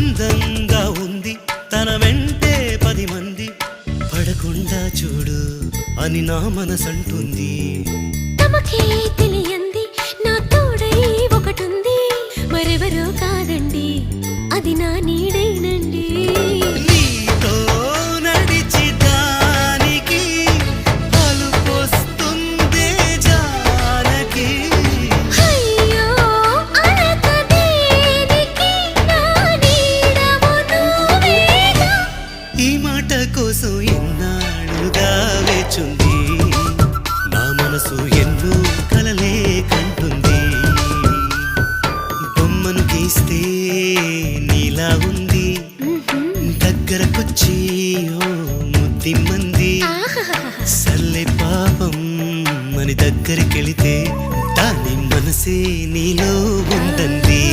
అందంగా ఉంది తన వెంటే 10 మంది పడకుండా చూడు అని నా మనసంటుంది. తమకే తెలియంది నా తోడై ఒకటుంది, మరెవరో కాదండి అది నా నీడేనండి. నీతో నడిచి దానికి అలుపొస్తుందే జానకి. అయ్యో అనక దేనికి నా నీడవు నువ్వేగా. ఈ మాట కోసం ఎన్నాళ్ళుగా వేచుంది నా మనసు ఎన్నో కలలే కంటుంది. బొమ్మను గీస్తే నీలా ఉంది దగ్గరకొచ్చి ఓ ముద్దిమ్మంది. సల్లే పాపం అని దగ్గరికెళితే దాని మనసే నీలో ఉందంది.